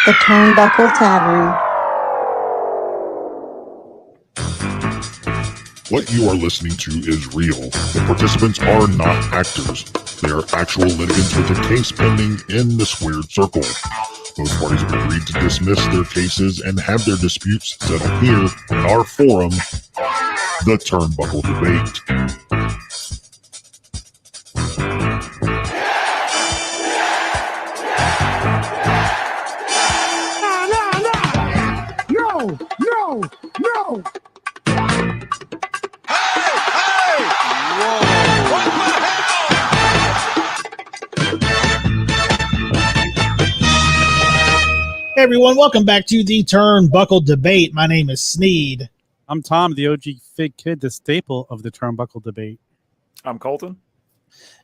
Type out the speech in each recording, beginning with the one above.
The Turnbuckle Tavern. What you are listening to is real. The participants are not actors. They are actual litigants with a case pending in the squared circle. Both parties have agreed to dismiss their cases and have their disputes settled here in our forum, the Turnbuckle Debate. No! Hey everyone, welcome back to the Turnbuckle Debate. My name is Sneed. I'm Tom, the OG Fig Kid, the staple of the Turnbuckle Debate. I'm Colton.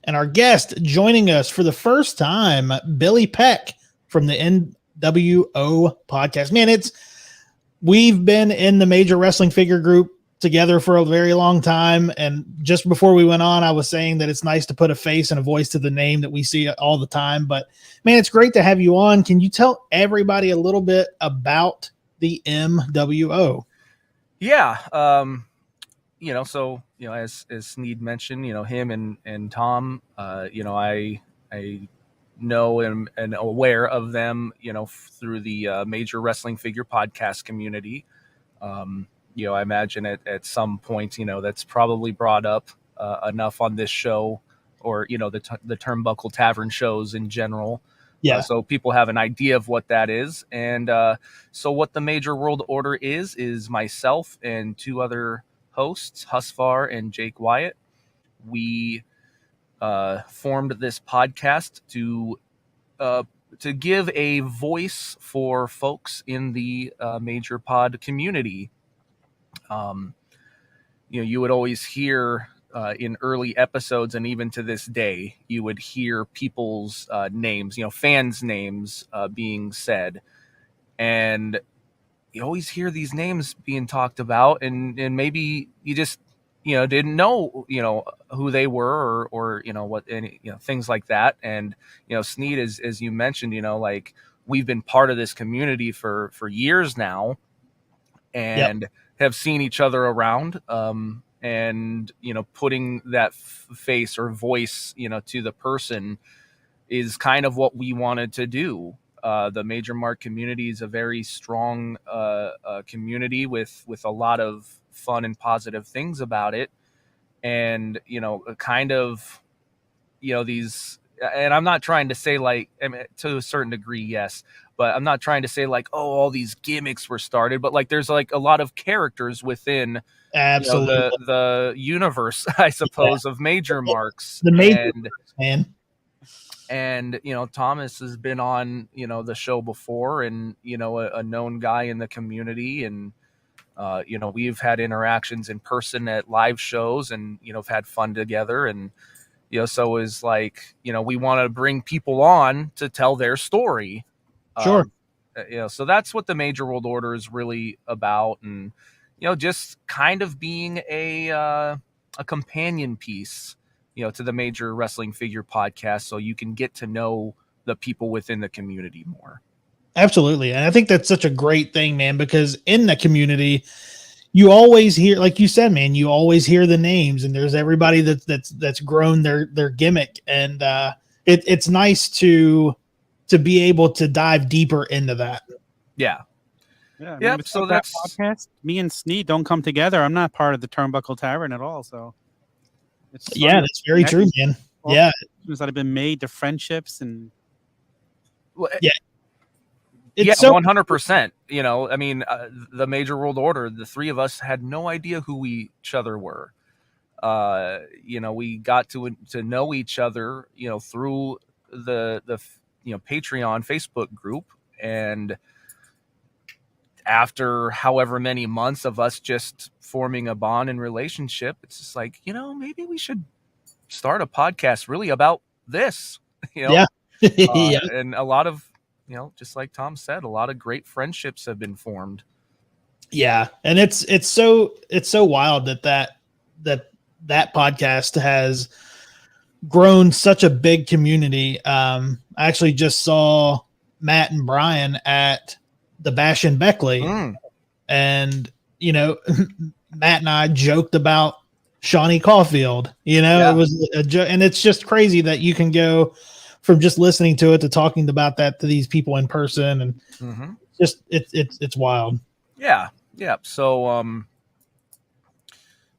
And our guest joining us for the first time, Billy Peck from the NWO podcast. Man, we've been in the Major Wrestling Figure Group together for a very long time. And just before we went on, I was saying that it's nice to put a face and a voice to the name that we see all the time. But man, it's great to have you on. Can you tell everybody a little bit about the MWO? Yeah. As Sneed mentioned, him and Tom, I know and aware of them, through the Major Wrestling Figure podcast community. I imagine at some point, that's probably brought up enough on this show or, the Turnbuckle Tavern shows in general. Yeah. So people have an idea of what that is. And so what the Major World Order is myself and two other hosts, Husfar and Jake Wyatt. We formed this podcast to give a voice for folks in the Major Pod community. You would always hear in early episodes, and even to this day, you would hear people's names, fans' names being said. And you always hear these names being talked about, and maybe you just, didn't know, who they were or what, any, things like that. And, Sneed, as you mentioned, we've been part of this community for years now and have seen each other around. And, putting that face or voice, to the person is kind of what we wanted to do. The Major Mark community is a very strong community with a lot of fun and positive things about it. And, kind of, these, and I'm not trying to say to a certain degree, yes, but I'm not trying to say all these gimmicks were started, but there's a lot of characters within Absolutely. The universe, I suppose, of Major Marks. The Major Marks, man. And, Thomas has been on, the show before and, a known guy in the community. And, we've had interactions in person at live shows and, have had fun together. And, so is we want to bring people on to tell their story. Sure. So that's what the Major World Order is really about. And, just kind of being a companion piece, to the Major Wrestling Figure podcast, so you can get to know the people within the community more. Absolutely. And I think that's such a great thing, man, because in the community, you always hear, like you said, man, you always hear the names, and there's everybody that's grown their gimmick. And it's nice to be able to dive deeper into that. Yeah. Yeah. So that's podcast. Me and Sneed don't come together. I'm not part of the Turnbuckle Tavern at all. So that's very true, man. Yeah. That have been made to friendships and It's 100%. The Major World Order, the three of us had no idea who each other were. We got to know each other, through the Patreon Facebook group. And after however many months of us just forming a bond and relationship, it's just maybe we should start a podcast really about this, Yeah. And a lot of, just like Tom said, a lot of great friendships have been formed. Yeah. And it's so wild that podcast has grown such a big community. I actually just saw Matt and Brian at the Bash in Beckley. And, you know, Matt and I joked about Shawnee Caulfield, you know, It was a joke. And it's just crazy that you can go from just listening to it to talking about that to these people in person. And just, it's wild. Yeah. Yeah. So,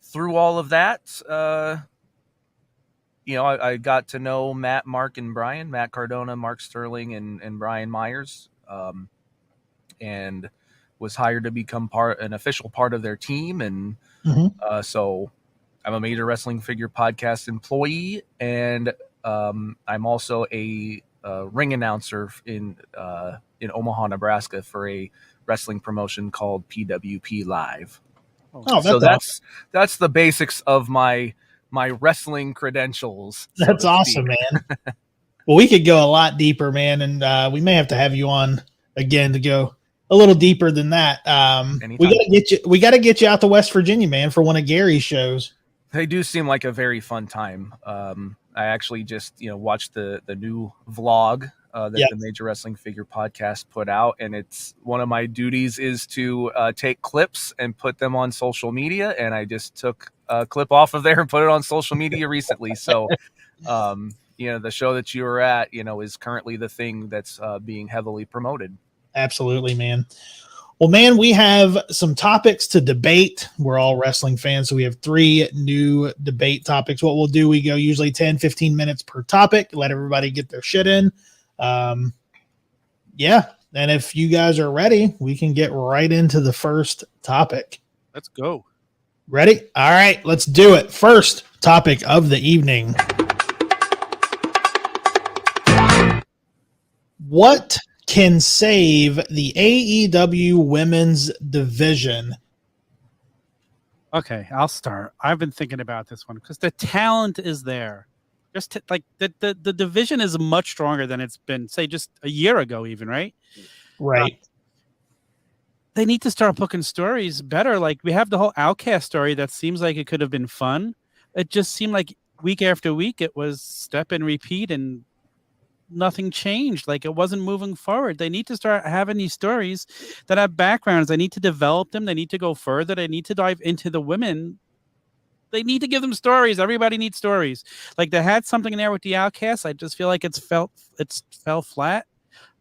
through all of that, you know, I got to know Matt, Mark, and Brian, Matt Cardona, Mark Sterling, and Brian Myers, and was hired to become an official part of their team. And so I'm a Major Wrestling Figure Podcast employee, and I'm also a ring announcer in Omaha, Nebraska for a wrestling promotion called PWP Live. So that's the basics of my wrestling credentials. That's awesome, man. Well, we could go a lot deeper, man, and we may have to have you on again to go a little deeper than that. We gotta get you out to West Virginia, man, for one of Gary's shows. They do seem like a very fun time. I actually just watched the new vlog that the Major Wrestling Figure Podcast put out, and it's one of my duties is to take clips and put them on social media, and I just took a clip off of there and put it on social media recently. So the show that you were at is currently the thing that's being heavily promoted. Absolutely, man. Well, man, we have some topics to debate. We're all wrestling fans, so we have 3 new debate topics. What we'll do, we go usually 10, 15 minutes per topic, let everybody get their shit in. And if you guys are ready, we can get right into the first topic. Let's go. Ready? All right, let's do it. First topic of the evening. What can save the AEW women's division? Okay, I'll start. I've been thinking about this one because the talent is there. Just the division is much stronger than it's been, say, just a year ago, even, right? Right. They need to start booking stories better. Like, we have the whole Outcast story that seems like it could have been fun. It just seemed like week after week it was step and repeat and nothing changed. Like, it wasn't moving forward. They need to start having these stories that have backgrounds. They need to develop them. They need to go further. They need to dive into the women. They need to give them stories. Everybody needs stories. Like, they had something in there with the Outcasts. I just feel like it's fell flat.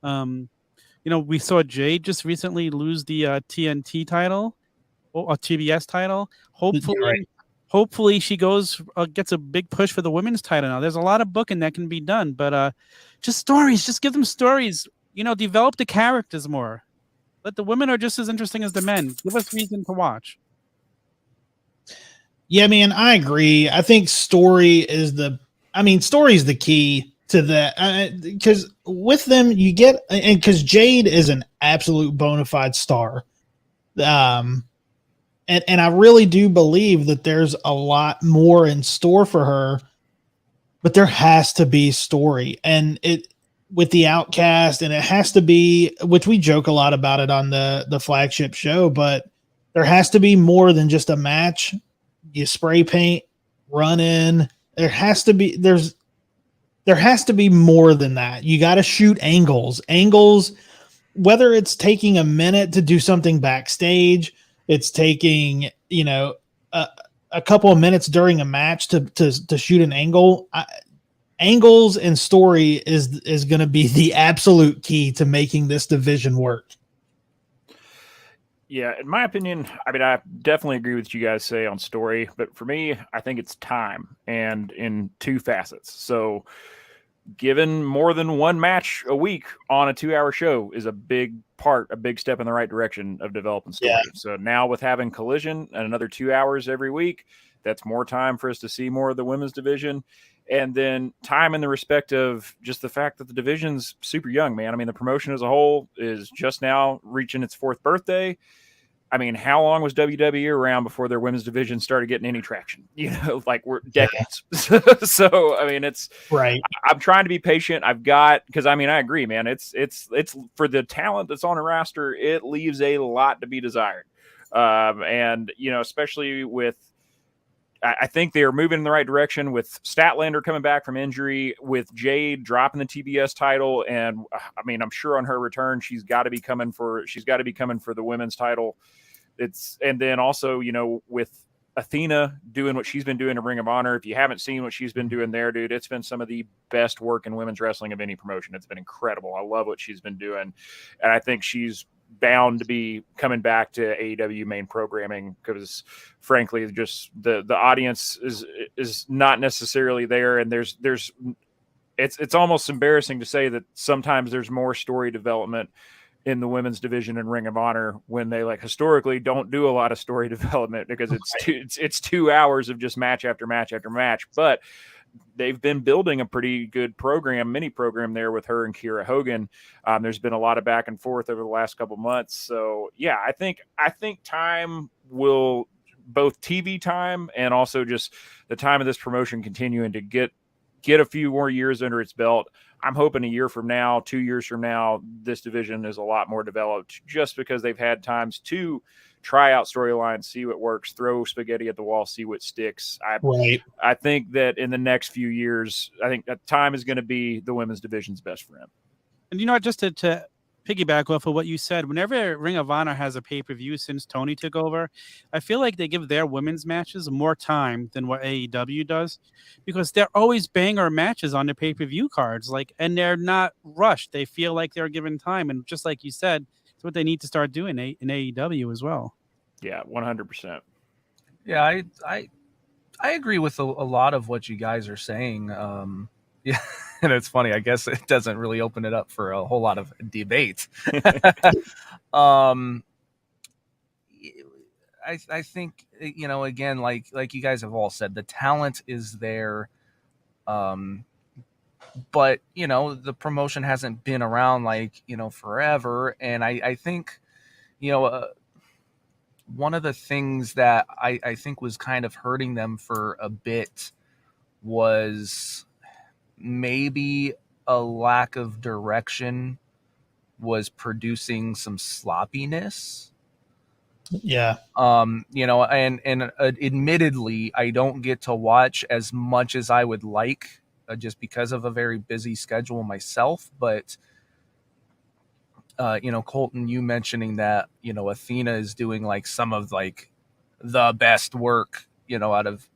We saw Jade just recently lose the TNT title, or TBS title. Hopefully she gets a big push for the women's title now. There's a lot of booking that can be done, but just stories. Just give them stories. Develop the characters more. But the women are just as interesting as the men. Give us reason to watch. Yeah, man, I agree. I think story is the key to that. Because with them, you get, and because Jade is an absolute bona fide star. And I really do believe that there's a lot more in store for her, but there has to be story. And with the Outcast, and it has to be, which we joke a lot about it on the flagship show, but there has to be more than just a match. You spray paint, run in. There has to be more than that. You got to shoot angles, whether it's taking a minute to do something backstage, it's taking, a couple of minutes during a match to shoot an angle. Angles and story is going to be the absolute key to making this division work. Yeah, in my opinion, I definitely agree with what you guys say on story, but for me, I think it's time, and in 2 facets. So given more than 1 match a week on a 2-hour show is a big step in the right direction of developing story. Yeah. So now with having Collision and another 2 hours every week, that's more time for us to see more of the women's division. And then time in the respect of just the fact that the division's super young, man. The promotion as a whole is just now reaching its 4th birthday. How long was WWE around before their women's division started getting any traction? We're decades. Yeah. So, it's right. I'm trying to be patient. Because I agree, man. It's for the talent that's on the roster, it leaves a lot to be desired. And, especially with, I think they are moving in the right direction with Statlander coming back from injury, with Jade dropping the TBS title, and I mean, I'm sure on her return she's got to be coming for the women's title. And then also, you know, with Athena doing what she's been doing in Ring of Honor. If you haven't seen what she's been doing there, dude, it's been some of the best work in women's wrestling of any promotion. It's been incredible. I love what she's been doing, and I think she's bound to be coming back to AEW main programming because, frankly, just the audience is not necessarily there, and it's almost embarrassing to say that sometimes there's more story development in the women's division in Ring of Honor when they historically don't do a lot of story development because it's 2 hours of just match after match after match. But they've been building a pretty good mini program there with her and Kiera Hogan. There's been a lot of back and forth over the last couple months. So yeah, I think time will, both TV time and also just the time of this promotion continuing to get a few more years under its belt. I'm hoping a year from now, 2 years from now, this division is a lot more developed just because they've had times to try out storylines, see what works, throw spaghetti at the wall, see what sticks. I think that in the next few years, I think that time is going to be the women's division's best friend. And, you know, just to piggyback off of what you said, whenever Ring of Honor has a pay-per-view since Tony took over, I feel like they give their women's matches more time than what AEW does because they're always banger matches on the pay-per-view cards, and they're not rushed. They feel like they're given time. And just like you said, it's what they need to start doing in AEW as well. Yeah, 100%. Yeah, I agree with a lot of what you guys are saying. Yeah, and it's funny. I guess it doesn't really open it up for a whole lot of debate. I think, you know, again, like you guys have all said, the talent is there. But, you know, the promotion hasn't been around forever. And I think, you know, one of the things that I think was kind of hurting them for a bit was maybe a lack of direction was producing some sloppiness. Yeah. You know, and admittedly, I don't get to watch as much as I would like just because of a very busy schedule myself. But, you know, Colton, you mentioning that, you know, Athena is doing some of the best work, you know, out of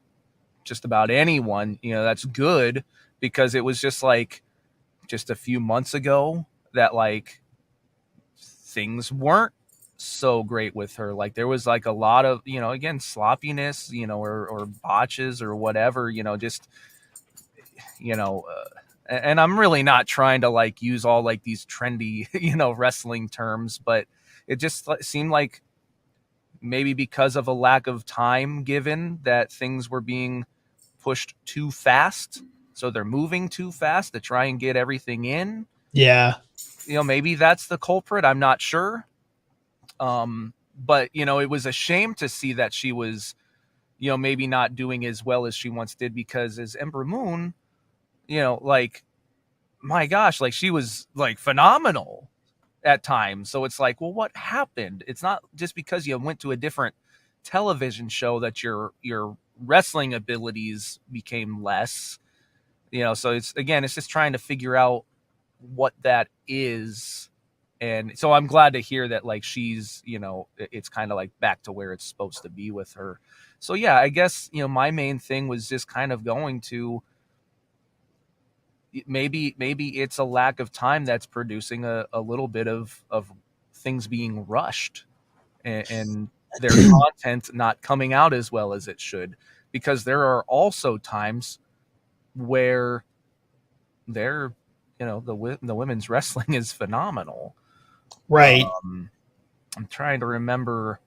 just about anyone, you know, that's good. Because it was just a few months ago that things weren't so great with her. There was a lot of, you know, again, sloppiness, you know, or botches or whatever, you know, just, you know, and I'm really not trying to use all these trendy, you know, wrestling terms, but it just seemed like maybe because of a lack of time given that things were being pushed too fast. So they're moving too fast to try and get everything in. Yeah. You know, maybe that's the culprit. I'm not sure. But, you know, it was a shame to see that she was, you know, maybe not doing as well as she once did because as Ember Moon, you know, my gosh, she was phenomenal at times. So it's well, what happened? It's not just because you went to a different television show that your wrestling abilities became less. You know, so it's just trying to figure out what that is. And so I'm glad to hear that she's, you know, it's kind of back to where it's supposed to be with her. So yeah, I guess, you know, my main thing was just kind of going to maybe it's a lack of time that's producing a little bit of things being rushed and their content not coming out as well as it should, because there are also times where they're, you know, the women's wrestling is phenomenal. Right. I'm trying to remember.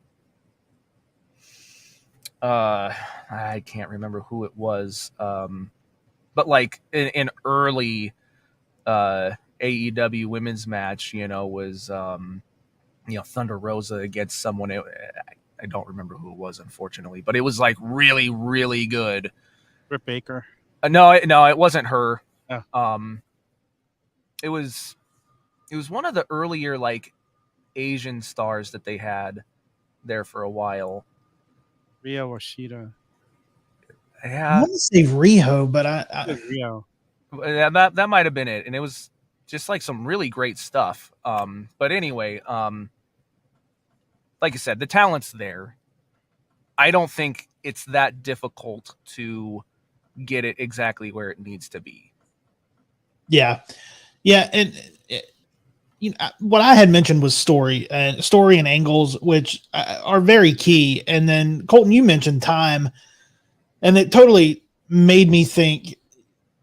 I can't remember who it was. But an early AEW women's match, you know, was you know, Thunder Rosa against someone. I don't remember who it was, unfortunately, but it was really, really good. Britt Baker. No, it wasn't her. Oh. It was one of the earlier Asian stars that they had there for a while. Ryo Yoshida. Yeah, want to say Riho, but I Rio. that might have been it, and it was just like some really great stuff. But anyway, like I said, the talent's there. I don't think it's that difficult to get it exactly where it needs to be. yeah, and what I had mentioned was story and angles, which are very key. And then Colton, you mentioned time, and it totally made me think,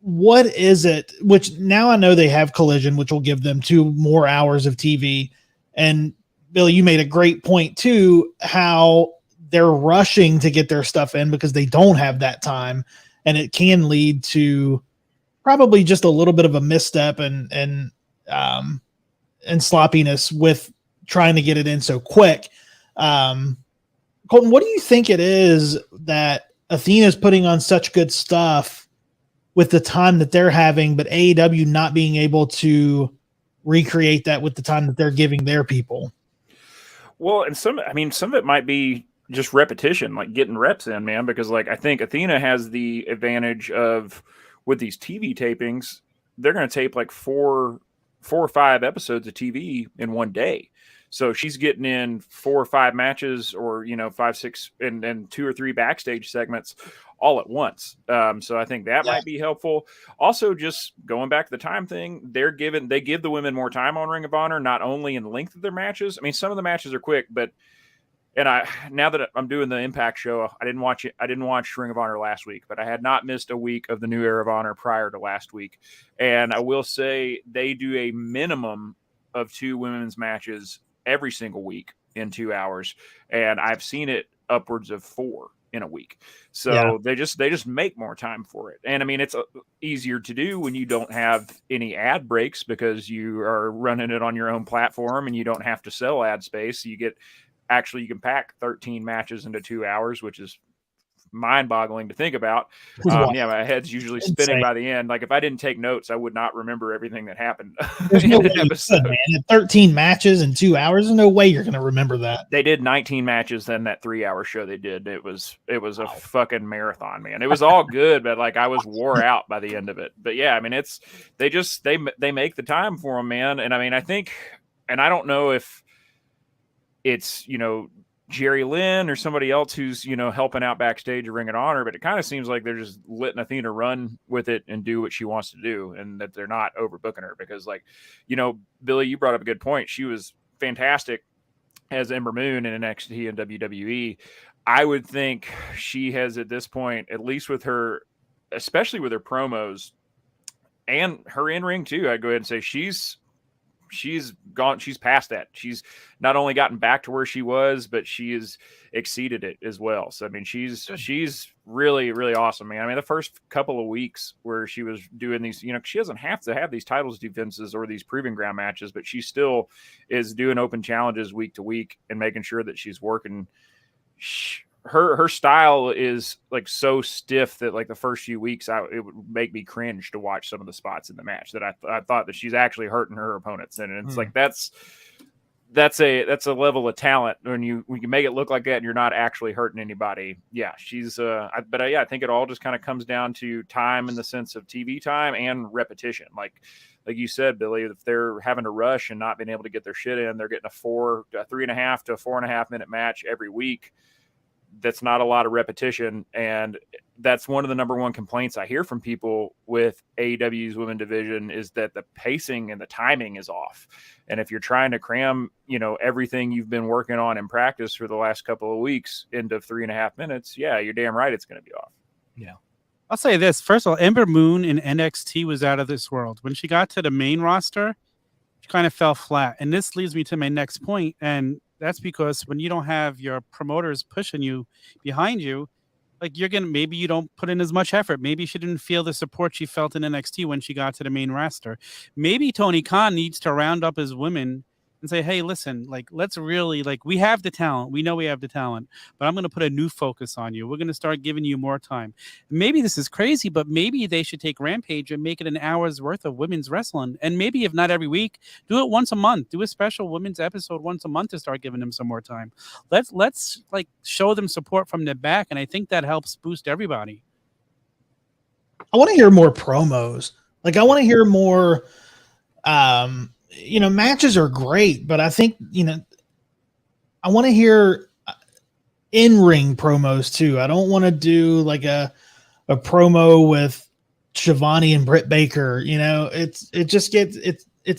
what is it? Which now I know they have Collision, which will give them 2 more hours of TV. And Billy, you made a great point too, how they're rushing to get their stuff in because they don't have that time, and it can lead to probably just a little bit of a misstep and sloppiness with trying to get it in so quick. Colton, what do you think it is that Athena's putting on such good stuff with the time that they're having, but AEW not being able to recreate that with the time that they're giving their people? Well, and some of it might be just repetition, like getting reps in, man, because like I think Athena has the advantage of, with these TV tapings, they're going to tape like four or five episodes of TV in one day. So she's getting in 4 or 5 matches, or 5, 6, and 2 or 3 backstage segments all at once. So I think that might be helpful. Also, just going back to the time thing, they give the women more time on Ring of Honor, not only in the length of their matches. I mean, some of the matches are quick, but now that I'm doing the Impact show, I didn't watch Ring of Honor last week, but I had not missed a week of the New Era of Honor prior to last week. And I will say they do a minimum of 2 women's matches every single week in 2 hours. And I've seen it upwards of 4 in a week. So they just make more time for it. And I mean, it's easier to do when you don't have any ad breaks, because you are running it on your own platform and you don't have to sell ad space. You can pack 13 matches into 2 hours, which is mind-boggling to think about. My head's usually spinning by the end. Like, if I didn't take notes, I would not remember everything that happened. There's no way you could, man. 13 matches in 2 hours, there's no way you're going to remember that. They did 19 matches in that 3-hour show they did. It was a fucking marathon, man. It was all good, but like I was wore out by the end of it. But yeah, I mean, they make the time for them, man. And I mean, I think, and I don't know if it's, Jerry Lynn or somebody else who's, helping out backstage at Ring of Honor, but it kind of seems like they're just letting Athena run with it and do what she wants to do, and that they're not overbooking her. Because, like, Billy, you brought up a good point. She was fantastic as Ember Moon in NXT and WWE. I would think she has, at this point, at least with her, especially with her promos and her in-ring too, I'd go ahead and say she's past that. She's not only gotten back to where she was, but she has exceeded it as well. So I mean, she's really, really awesome, man. I mean, the first couple of weeks where she was doing these, she doesn't have to have these titles defenses or these proving ground matches, but she still is doing open challenges week to week and making sure that she's working. Her style is like so stiff that like the first few weeks it would make me cringe to watch some of the spots in the match, that I thought that she's actually hurting her opponents. And it's like, that's a level of talent when you make it look like that and you're not actually hurting anybody. Yeah, she's I think it all just kind of comes down to time, in the sense of TV time, and repetition. Like you said, Billy, if they're having to rush and not being able to get their shit in, they're getting a 3.5 to 4.5 minute match every week. That's not a lot of repetition. And that's one of the number one complaints I hear from people with AEW's women division, is that the pacing and the timing is off. And if you're trying to cram, everything you've been working on in practice for the last couple of weeks into 3.5 minutes, yeah, you're damn right it's going to be off. Yeah. I'll say this. First of all, Ember Moon in NXT was out of this world. When she got to the main roster, she kind of fell flat. And this leads me to my next point. And that's because when you don't have your promoters pushing you behind you, like maybe you don't put in as much effort. Maybe she didn't feel the support she felt in NXT when she got to the main roster. Maybe Tony Khan needs to round up his women and say, hey, listen, like, let's really, like, we have the talent. We know we have the talent, but I'm going to put a new focus on you. We're going to start giving you more time. Maybe this is crazy, but maybe they should take Rampage and make it an hour's worth of women's wrestling. And maybe if not every week, do it once a month. Do a special women's episode once a month to start giving them some more time. Let's like show them support from the back. And I think that helps boost everybody. I want to hear more promos. Like I want to hear more. Matches are great, but I think I want to hear in-ring promos too. I don't want to do like a promo with Shivani and Britt Baker. It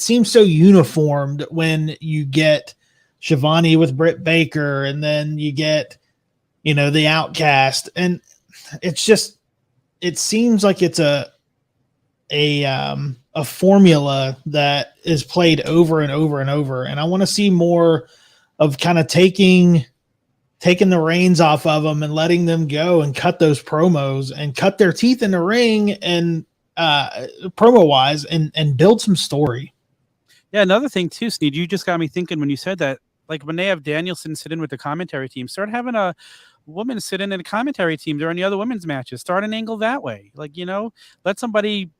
seems so uniformed when you get Shivani with Britt Baker, and then you get the Outcast, and it seems like it's a formula that is played over and over and over. And I want to see more of kind of taking the reins off of them and letting them go and cut those promos and cut their teeth in the ring and promo wise and build some story. Yeah. Another thing too, Sneed, you just got me thinking when you said that, like when they have Danielson sit in with the commentary team, start having a woman sit in a commentary team during the other women's matches, start an angle that way. Like, let somebody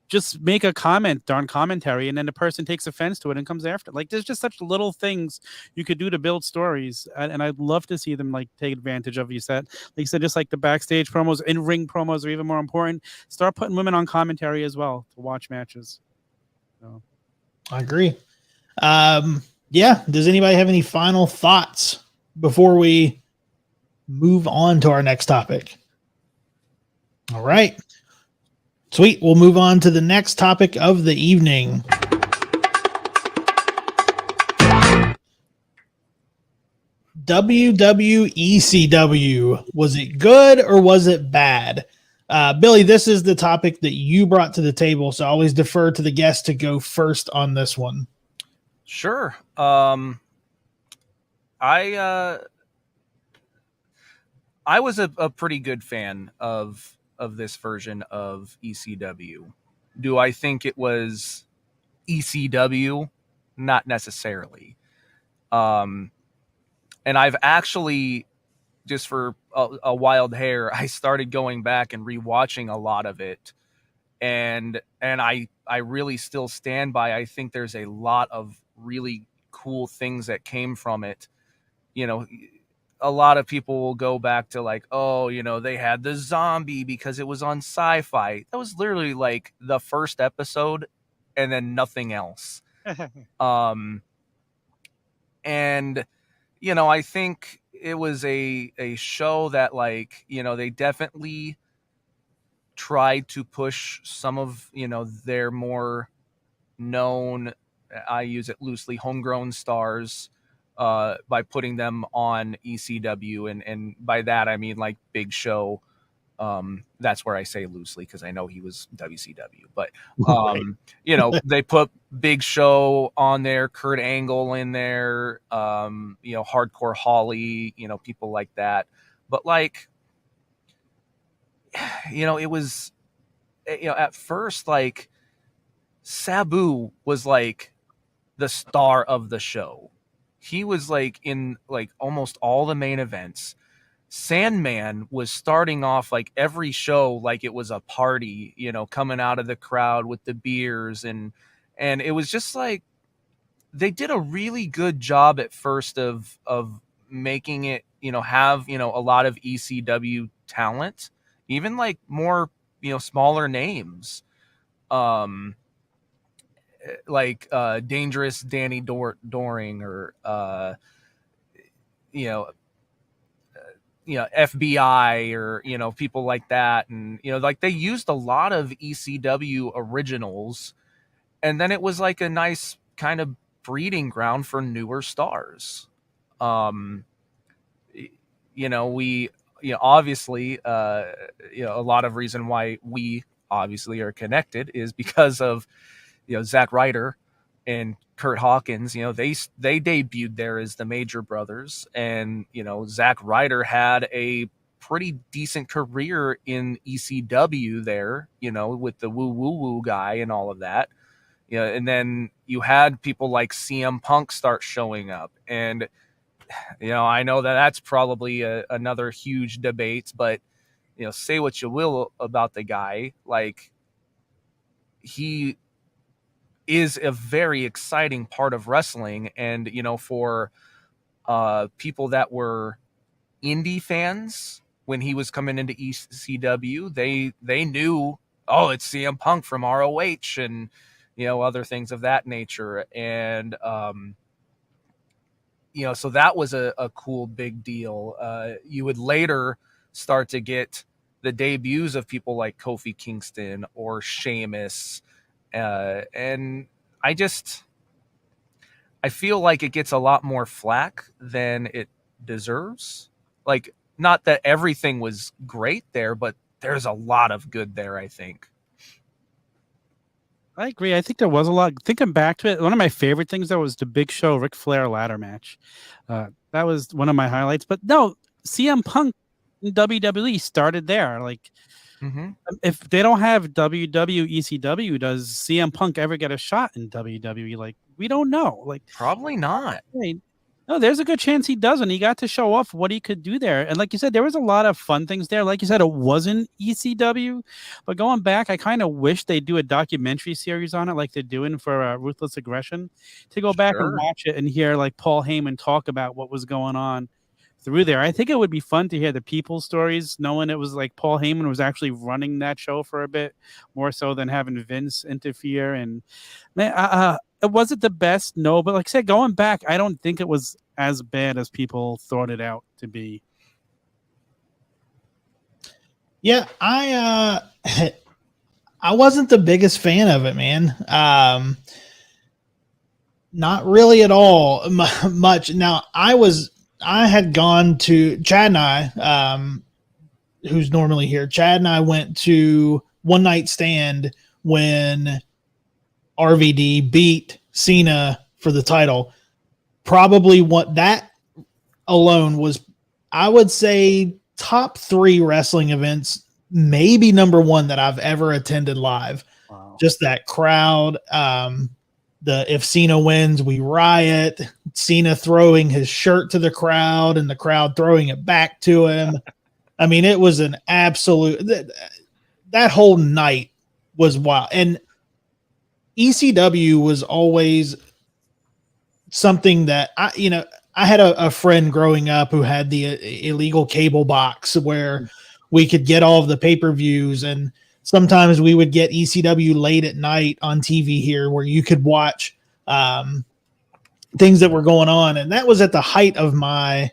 just make a comment on commentary, and then the person takes offense to it and comes after. Like, there's just such little things you could do to build stories, and I'd love to see them like take advantage of. Like you said, just like the backstage promos, in-ring promos are even more important. Start putting women on commentary as well to watch matches. So. I agree. Does anybody have any final thoughts before we move on to our next topic? All right. Sweet. We'll move on to the next topic of the evening. WWECW. Was it good or was it bad? Billy, this is the topic that you brought to the table, so I always defer to the guest to go first on this one. Sure. I was a pretty good fan of this version of ECW. Do I think it was ECW? Not necessarily. And I've actually, just for a wild hair, I started going back and rewatching a lot of it. And I really still stand by, I think there's a lot of really cool things that came from it. A lot of people will go back to like, they had the zombie because it was on Sci-Fi. That was literally like the first episode and then nothing else. And, I think it was a show that like, they definitely tried to push some of, their more known, I use it loosely, homegrown stars by putting them on ECW. And by that, I mean like Big Show. That's where I say loosely because I know he was WCW. But, they put Big Show on there, Kurt Angle in there, Hardcore Holly, people like that. But like, it was, at first, like, Sabu was like the star of the show. He was like in like almost all the main events. Sandman was starting off like every show like it was a party, coming out of the crowd with the beers, and it was just like they did a really good job at first of making it, have, a lot of ECW talent, even like more, smaller names. Like Dangerous Danny Doring, or FBI, or people like that. And like they used a lot of ECW originals, and then it was like a nice kind of breeding ground for newer stars. We obviously a lot of reason why we obviously are connected is because of Zack Ryder and Kurt Hawkins. They debuted there as the Major Brothers, and Zack Ryder had a pretty decent career in ECW there, with the woo woo woo guy and all of that. And then you had people like CM Punk start showing up, and I know that's probably another huge debate, but say what you will about the guy, like he is a very exciting part of wrestling. And for people that were indie fans when he was coming into ECW, they knew oh, it's CM Punk from ROH and, other things of that nature. And, so that was a cool big deal. You would later start to get the debuts of people like Kofi Kingston or Sheamus. And I feel like it gets a lot more flack than it deserves. Like, not that everything was great there, but there's a lot of good there, I think. I agree. I think there was a lot. Thinking back to it, one of my favorite things though was the Big Show Ric Flair ladder match. That was one of my highlights. But no, CM Punk in WWE started there. Like, if they don't have WWECW, does CM Punk ever get a shot in WWE? Like, we don't know. Like, probably not. No, there's a good chance he doesn't. He got to show off what he could do there. And like you said, there was a lot of fun things there. Like you said, it wasn't ECW. But going back, I kind of wish they'd do a documentary series on it like they're doing for Ruthless Aggression, to go back and watch it and hear like Paul Heyman talk about what was going on through there. I think it would be fun to hear the people's stories, knowing it was like Paul Heyman was actually running that show for a bit, more so than having Vince interfere. And man, it wasn't the best, no, but like I said, going back, I don't think it was as bad as people thought it out to be. Yeah, I wasn't the biggest fan of it, man. Not really at all much. Now, I had gone to Chad and I, who's normally here. Chad and I went to One Night Stand when RVD beat Cena for the title. Probably what that alone was, I would say, top 3 wrestling events, maybe number 1 that I've ever attended live. Wow. Just that crowd. If Cena wins, we riot. Cena throwing his shirt to the crowd and the crowd throwing it back to him. I mean, it was an absolute, that whole night was wild. And ECW was always something that I had a friend growing up who had the illegal cable box where we could get all of the pay-per-views, and sometimes we would get ECW late at night on TV here where you could watch things that were going on. And that was at the height of my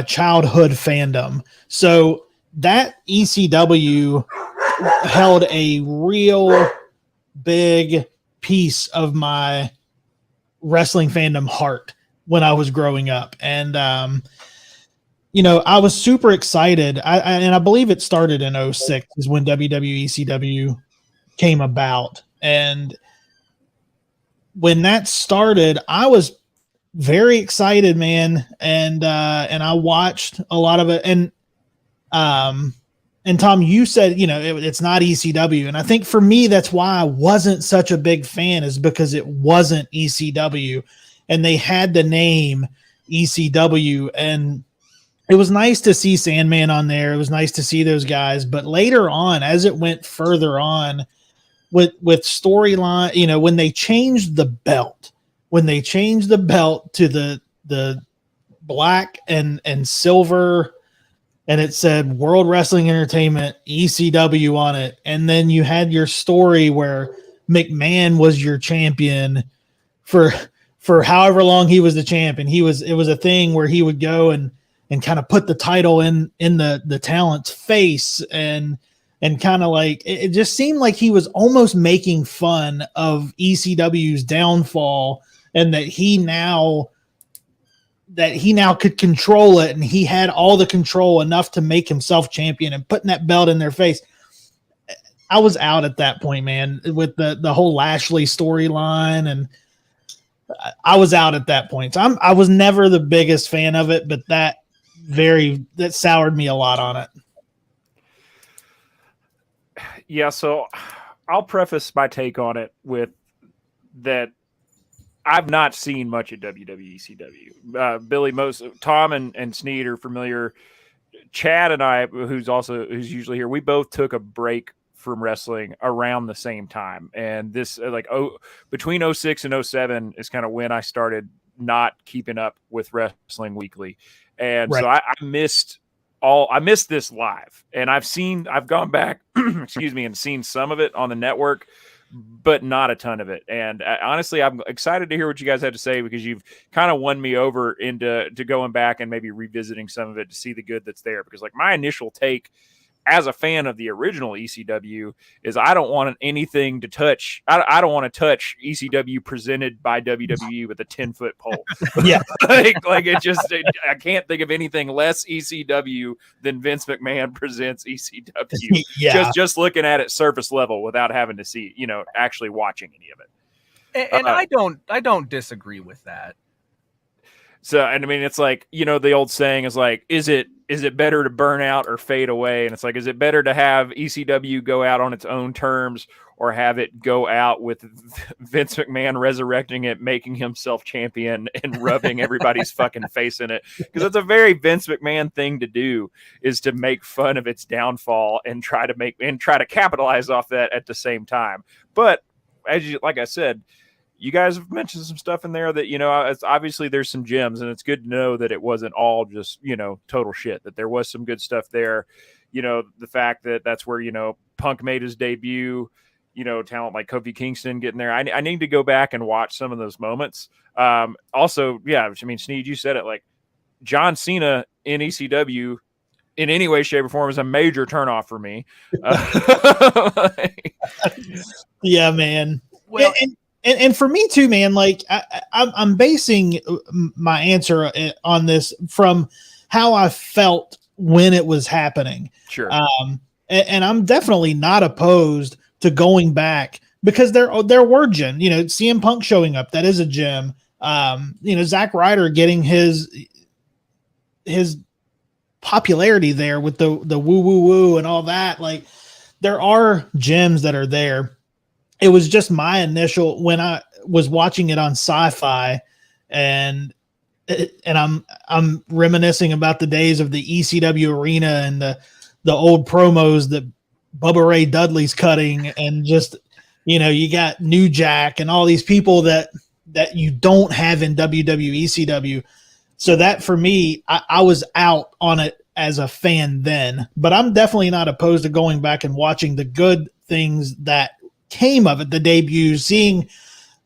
childhood fandom. So that ECW held a real big piece of my wrestling fandom heart when I was growing up. And, I was super excited. And I believe it started in 2006 is when WWECW came about. And when that started, I was very excited, man. And I watched a lot of it. And Tom, you said, it's not ECW. And I think for me, that's why I wasn't such a big fan, is because it wasn't ECW and they had the name ECW. And it was nice to see Sandman on there. It was nice to see those guys. But later on, as it went further on with storyline, when they changed the belt, to the black and silver, and it said World Wrestling Entertainment, ECW on it. And then you had your story where McMahon was your champion for however long he was the champion. It was a thing where he would go and kind of put the title in the talent's face and kind of like, it just seemed like he was almost making fun of ECW's downfall, and that he now could control it, and he had all the control enough to make himself champion, and putting that belt in their face. I was out at that point, man, with the whole Lashley storyline, and I was out at that point. So I was never the biggest fan of it, but that soured me a lot on it. Yeah, so I'll preface my take on it with that I've not seen much at WWECW. Billy, Tom and Sneed are familiar. Chad and I, who's usually here, we both took a break from wrestling around the same time. And this between 2006 and 2007 is kind of when I started not keeping up with Wrestling Weekly. And right. So I missed I missed this live, and I've gone back, excuse me, and seen some of it on the network, but not a ton of it. And honestly, I'm excited to hear what you guys had to say, because you've kind of won me over into going back and maybe revisiting some of it to see the good that's there. Because like my initial take as a fan of the original ECW is I don't want anything to touch. I don't want to touch ECW presented by WWE with a 10-foot pole. Yeah. like I can't think of anything less ECW than Vince McMahon presents ECW. Yeah. Just looking at it surface level without having to see, actually watching any of it. And I don't disagree with that. So, and I mean, it's like, the old saying is like, is it better to burn out or fade away? And it's like, is it better to have ECW go out on its own terms, or have it go out with Vince McMahon resurrecting it, making himself champion and rubbing everybody's fucking face in it? Because it's a very Vince McMahon thing to do, is to make fun of its downfall and try to capitalize off that at the same time. But like I said, you guys have mentioned some stuff in there that, it's obviously there's some gems, and it's good to know that it wasn't all just, total shit, that there was some good stuff there. The fact that that's where, Punk made his debut, talent like Kofi Kingston getting there. I need to go back and watch some of those moments. Also, yeah, I mean, Sneed, you said it, like John Cena in ECW in any way, shape, or form is a major turnoff for me. Yeah, man. Well, And for me too, man, like I'm basing my answer on this from how I felt when it was happening. Sure. And I'm definitely not opposed to going back, because there were gems, CM Punk showing up. That is a gem. Zack Ryder getting his popularity there with the woo woo woo and all that. Like, there are gems that are there. It was just my initial, when I was watching it on Sci-Fi, and I'm reminiscing about the days of the ECW arena and the old promos that Bubba Ray Dudley's cutting, and just, you got New Jack and all these people that you don't have in WWECW. So that, for me, I was out on it as a fan then, but I'm definitely not opposed to going back and watching the good things that came of it, the debut, seeing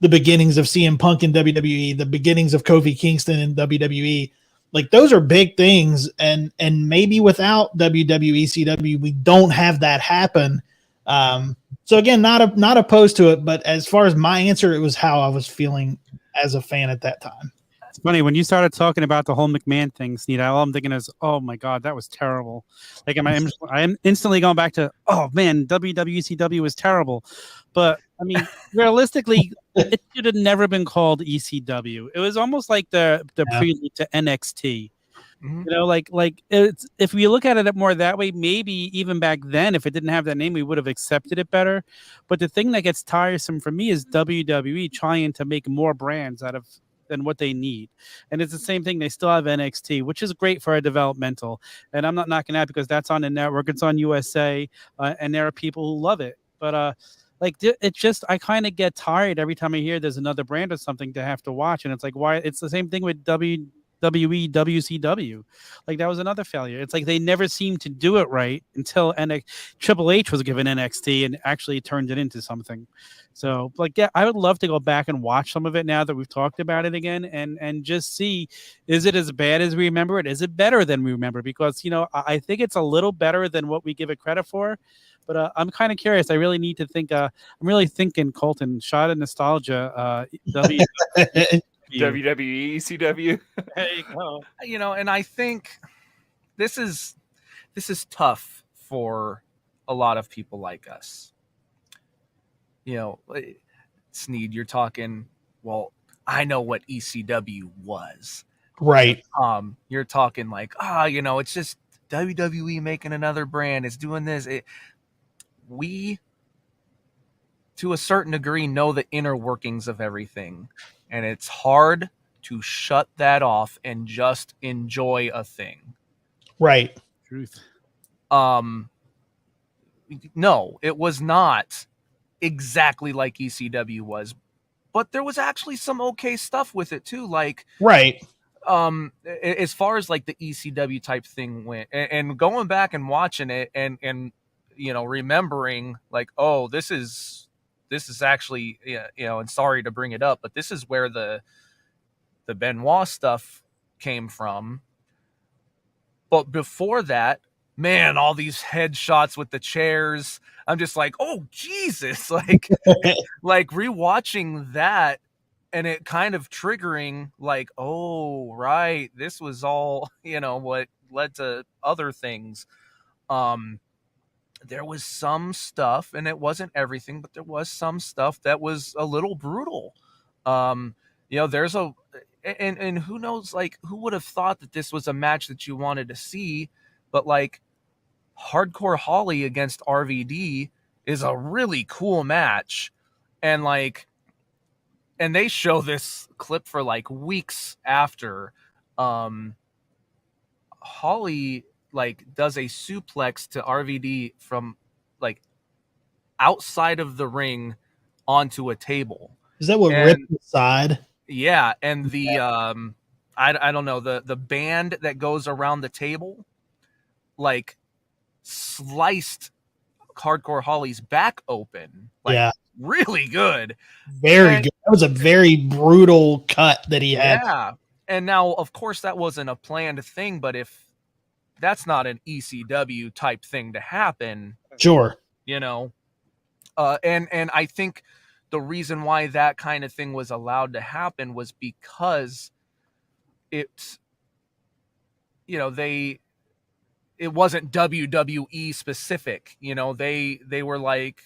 the beginnings of CM Punk in WWE, the beginnings of Kofi Kingston in WWE. Like, those are big things, and maybe without WWECW, we don't have that happen. So again, not opposed to it, but as far as my answer, it was how I was feeling as a fan at that time. It's funny when you started talking about the whole McMahon thing, Sneed. All I'm thinking is, oh my god, that was terrible. Like, I'm instantly going back to, oh man, WWECW was terrible. But I mean, realistically, it should have never been called ECW. It was almost like the prelude to NXT. Mm-hmm. Like it's, if we look at it more that way, maybe even back then, if it didn't have that name, we would have accepted it better. But the thing that gets tiresome for me is WWE trying to make more brands out of than what they need. And it's the same thing. They still have NXT, which is great for a developmental. And I'm not knocking that, because that's on the network. It's on USA. And there are people who love it. But it's just, I kind of get tired every time I hear there's another brand or something to have to watch. And it's like, why? It's the same thing with WWE WCW. Like, that was another failure. It's like they never seemed to do it right until Triple H was given NXT and actually turned it into something. So, like, yeah, I would love to go back and watch some of it now that we've talked about it again, and just see, is it as bad as we remember it? Is it better than we remember? Because, I think it's a little better than what we give it credit for. But I'm kind of curious. I really need to think. I'm really thinking, Colton, shot of nostalgia. WWE ECW. There you go. And I think this is tough for a lot of people like us. Sneed, you're talking, well, I know what ECW was. Right. You're talking like, it's just WWE making another brand. It's doing this. We, to a certain degree, know the inner workings of everything. And it's hard to shut that off and just enjoy a thing. Right. Truth. No, it was not exactly like ECW was, but there was actually some okay stuff with it too. Like, right. as far as like the ECW type thing went, and going back and watching it, and remembering like, oh, this is actually, and sorry to bring it up, but this is where the Benoit stuff came from. But before that, man, all these headshots with the chairs, I'm just like, oh Jesus, like rewatching that, and it kind of triggering like, oh right, this was all what led to other things. There was some stuff, and it wasn't everything, but there was some stuff that was a little brutal. There's a and who knows, like, who would have thought that this was a match that you wanted to see, but like Hardcore Holly against RVD is a really cool match, and they show this clip for like weeks after. Holly like does a suplex to RVD from like outside of the ring onto a table. Is that what ripped the side? Yeah, and the I don't know, the band that goes around the table like sliced Hardcore Holly's back open. Like, yeah, really good. Very good. That was a very brutal cut that he had. Yeah. And now, of course, that wasn't a planned thing, but if that's not an ECW type thing to happen, sure, and I think the reason why that kind of thing was allowed to happen was because it's, it wasn't WWE specific, they were like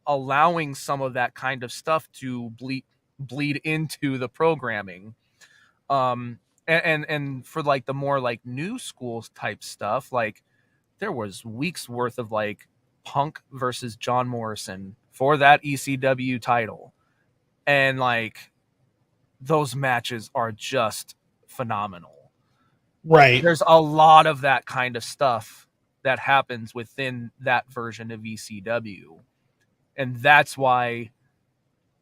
allowing some of that kind of stuff to bleed into the programming. And for like the more like new school type stuff, like there was weeks worth of like Punk versus John Morrison for that ECW title. And like those matches are just phenomenal. Right. There's a lot of that kind of stuff that happens within that version of ECW. And that's why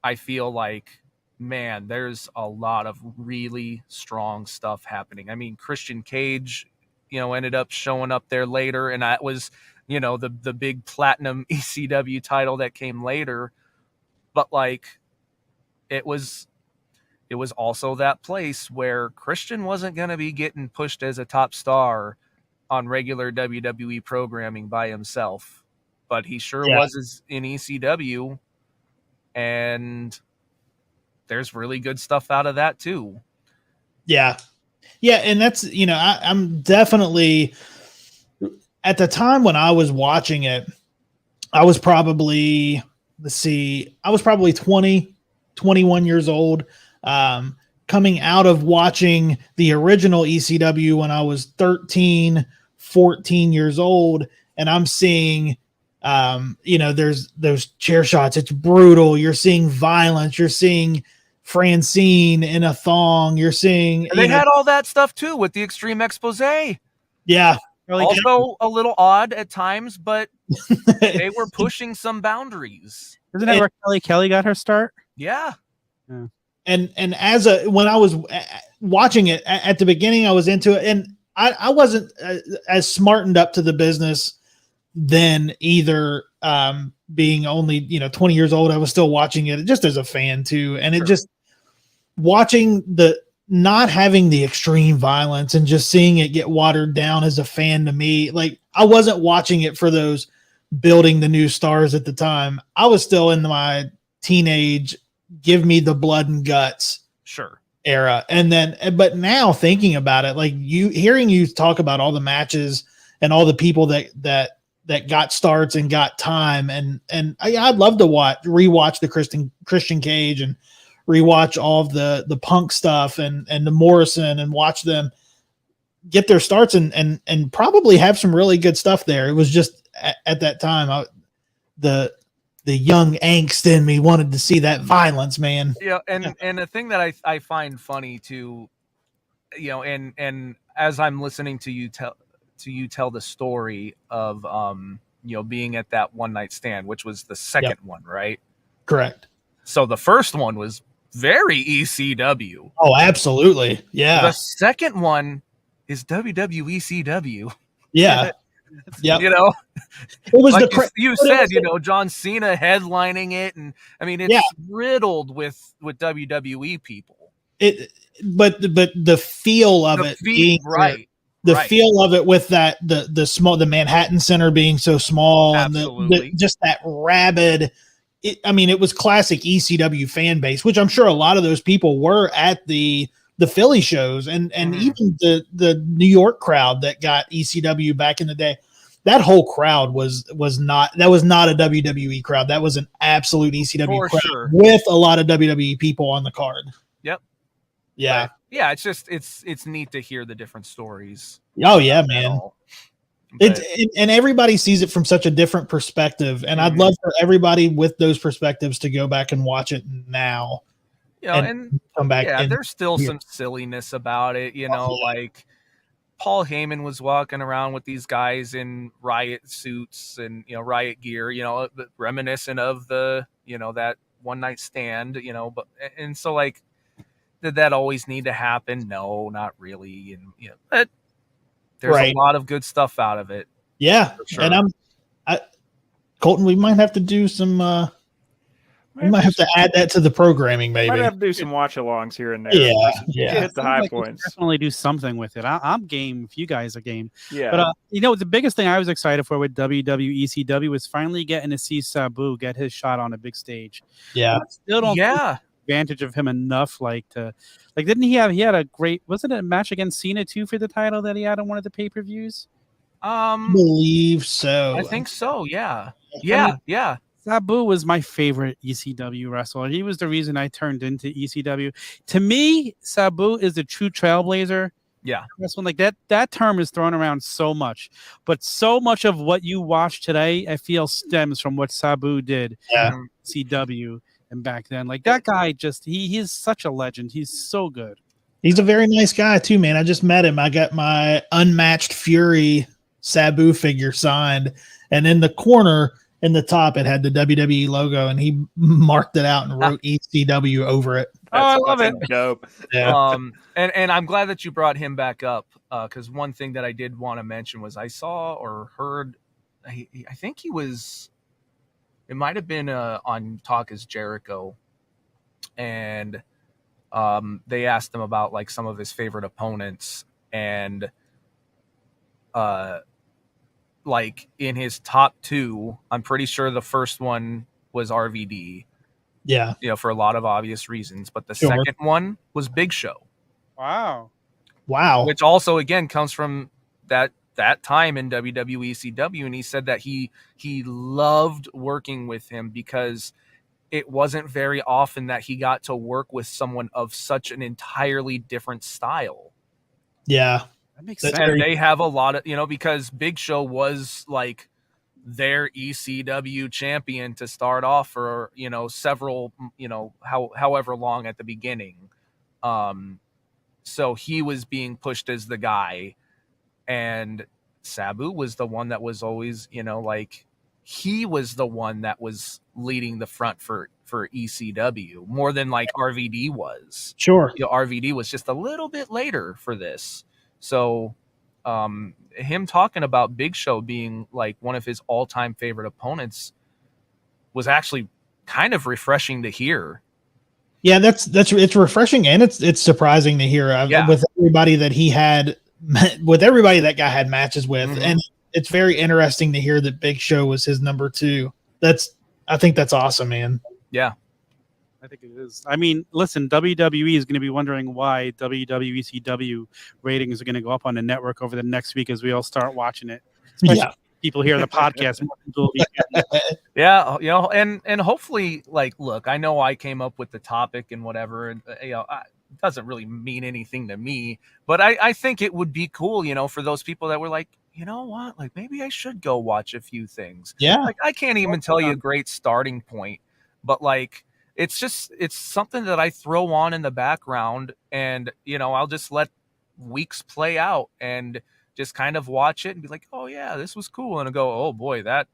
I feel like, man, there's a lot of really strong stuff happening. I mean, Christian Cage, ended up showing up there later, and that was, the big platinum ECW title that came later. But like, it was also that place where Christian wasn't going to be getting pushed as a top star on regular WWE programming by himself, but he sure was in ECW, and there's really good stuff out of that too. Yeah. And that's, I'm definitely, at the time when I was watching it, I was probably, 20, 21 years old, coming out of watching the original ECW when I was 13, 14 years old. And I'm seeing, there's those chair shots. It's brutal. You're seeing violence. You're seeing Francine in a thong. You're seeing, and they had all that stuff too with the Extreme Expose. Yeah. Really also a little odd at times, but they were pushing some boundaries. Isn't that where Kelly got her start? Yeah. And when I was watching it at the beginning, I was into it, and I wasn't as smartened up to the business then either. Being only 20 years old, I was still watching it just as a fan too, and it just watching the not having the extreme violence and just seeing it get watered down as a fan, to me, like, I wasn't watching it for those building the new stars at the time. I was still in my teenage, give me the blood and guts era. And then, but now thinking about it, like hearing you talk about all the matches and all the people that got starts and got time, and I'd love to rewatch the Christian Cage and rewatch all of the Punk stuff and the Morrison, and watch them get their starts and probably have some really good stuff there. It was just at that time, the young angst in me wanted to see that violence, man. Yeah. And the thing that I find funny too, and as I'm listening to you tell the story of being at that one night stand, which was the second one, right? Correct. So the first one was very ECW. Oh, absolutely. Yeah. The second one is WWECW. Yeah. Yep. You know, It was like the you said, you know, John Cena headlining it, and I mean, it's riddled with WWE people. But the feel of it being right. The feel of it with that the Manhattan Center being so small, absolutely, and just that rabid. It was classic ECW fan base, which I'm sure a lot of those people were at the Philly shows, and even the New York crowd that got ECW back in the day. That whole crowd was not a WWE crowd. That was an absolute ECW crowd with a lot of WWE people on the card. Yep. Yeah. But yeah, it's just it's neat to hear the different stories. Oh yeah, man. And everybody sees it from such a different perspective, and I'd love for everybody with those perspectives to go back and watch it now. And come back. Yeah, there's still some silliness about it, you know, like Paul Heyman was walking around with these guys in riot suits and, you know, riot gear, you know, reminiscent of the, you know, that one night stand, you know, and so like, did that always need to happen? No, not really. And, you know, but there's a lot of good stuff out of it. Yeah. Sure. And Colton, we might have to do some, we might have to add that to the programming, maybe. Might have to do some watch-alongs here and there. Yeah. Hit the high points. Definitely do something with it. I'm game if you guys are game. Yeah. But you know, the biggest thing I was excited for with WWECW was finally getting to see Sabu get his shot on a big stage. Yeah. I still don't take advantage of him enough. Didn't he had a great, wasn't it a match against Cena too for the title that he had on one of the pay-per-views? I believe so. I think so. Yeah. Sabu was my favorite ECW wrestler. He was the reason I turned into ECW. To me, Sabu is a true trailblazer. Yeah. Wrestling, like that term is thrown around so much, but so much of what you watch today, I feel stems from what Sabu did in ECW and back then. Like that guy he is such a legend. He's so good. He's a very nice guy too, man. I just met him. I got my Unmatched Fury Sabu figure signed, and in the corner in the top it had the WWE logo, and he marked it out and wrote ECW over it. I love it. Dope. Yeah. And I'm glad that you brought him back up, because one thing that I did want to mention was I saw or heard, I think it might have been on Talk is Jericho, and they asked him about like some of his favorite opponents, and like in his top two, I'm pretty sure the first one was RVD. Yeah. You know, for a lot of obvious reasons. But the second one was Big Show. Wow. Which also, again, comes from that time in WWECW. And he said that he loved working with him because it wasn't very often that he got to work with someone of such an entirely different style. Yeah. That makes sense. And they have a lot of, you know, because Big Show was like their ECW champion to start off for, you know, several, you know, however long at the beginning. So he was being pushed as the guy, and Sabu was the one that was always, you know, like he was the one that was leading the front for ECW more than like RVD was. Sure. You know, RVD was just a little bit later for this. So him talking about Big Show being like one of his all-time favorite opponents was actually kind of refreshing to hear. Yeah, it's refreshing, and it's surprising to hear with everybody that he had, with everybody that guy had matches with, and it's very interesting to hear that Big Show was his number two. I think that's awesome, man. Yeah. I think it is. I mean, listen, WWE is going to be wondering why WWECW ratings are going to go up on the network over the next week as we all start watching it. Especially people hear the podcast. Yeah, you know, and hopefully, like, look, I know I came up with the topic and whatever, and you know, it doesn't really mean anything to me, but I think it would be cool, you know, for those people that were like, you know what, like maybe I should go watch a few things. Yeah, like I can't even tell you a great starting point, but like. It's something that I throw on in the background, and, you know, I'll just let weeks play out and just kind of watch it and be like, oh yeah, this was cool. And I'll go, oh boy, I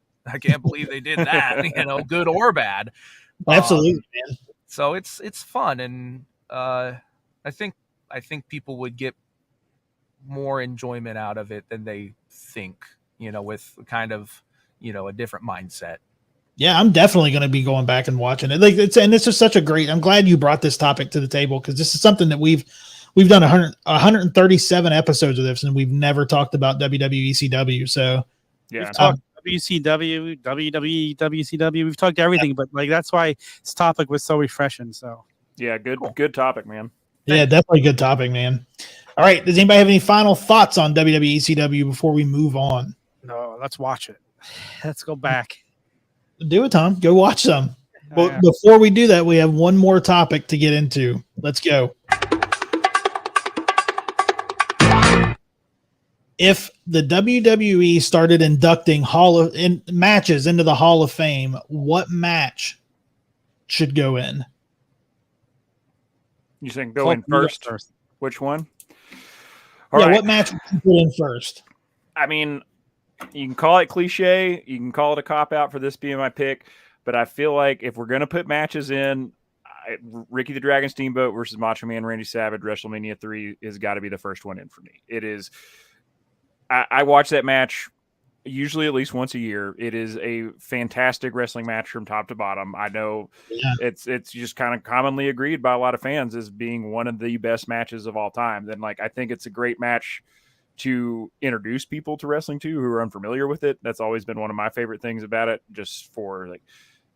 can't believe they did that, you know, good or bad. Absolutely, man. So it's fun, and I think people would get more enjoyment out of it than they think, with kind of, a different mindset. Yeah, I'm definitely going to be going back and watching it. And this is such a great. I'm glad you brought this topic to the table, because this is something that we've done 137 episodes of this, and we've never talked about WWECW. So Yeah, we've talked WCW, WWE, WCW. We've talked everything, but that's why this topic was so refreshing. So yeah, good topic, man. yeah, definitely a good topic, man. All right, does anybody have any final thoughts on WWECW before we move on? no, let's watch it. Let's go back. Do it, Tom. Go watch some. But Yeah. before we do that, we have one more topic to get into. Let's go. If the WWE started inducting matches into the Hall of Fame, what match should go in? You saying go in first? Which one? All yeah, right. what match would you put in first? I mean, you can call it cliche, you can call it a cop-out for this being my pick, but I feel like if we're going to put matches in, Ricky the Dragon Steamboat versus Macho Man Randy Savage, WrestleMania 3 has got to be the first one in for me. It is. I watch that match usually at least once a year. It is a fantastic wrestling match from top to bottom. I know it's just kind of commonly agreed by a lot of fans as being one of the best matches of all time. Then, I think it's a great match to introduce people to wrestling too, who are unfamiliar with it. That's always been one of my favorite things about it, just for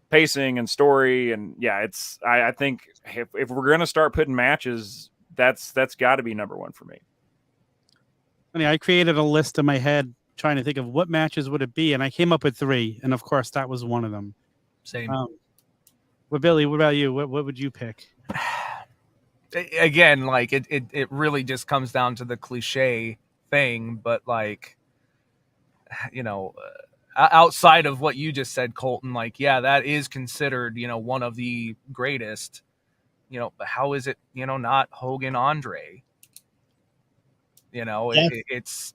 pacing and story. And yeah, I think if we're going to start putting matches, that's got to be number one for me. I created a list in my head trying to think of what matches would it be, and I came up with 3, and of course that was one of them. Same. Well, Billy, what about you? What would you pick? Again, it really just comes down to the cliche thing, but outside of what you just said, Colton, that is considered, one of the greatest, but how is it, not Hogan Andre? It's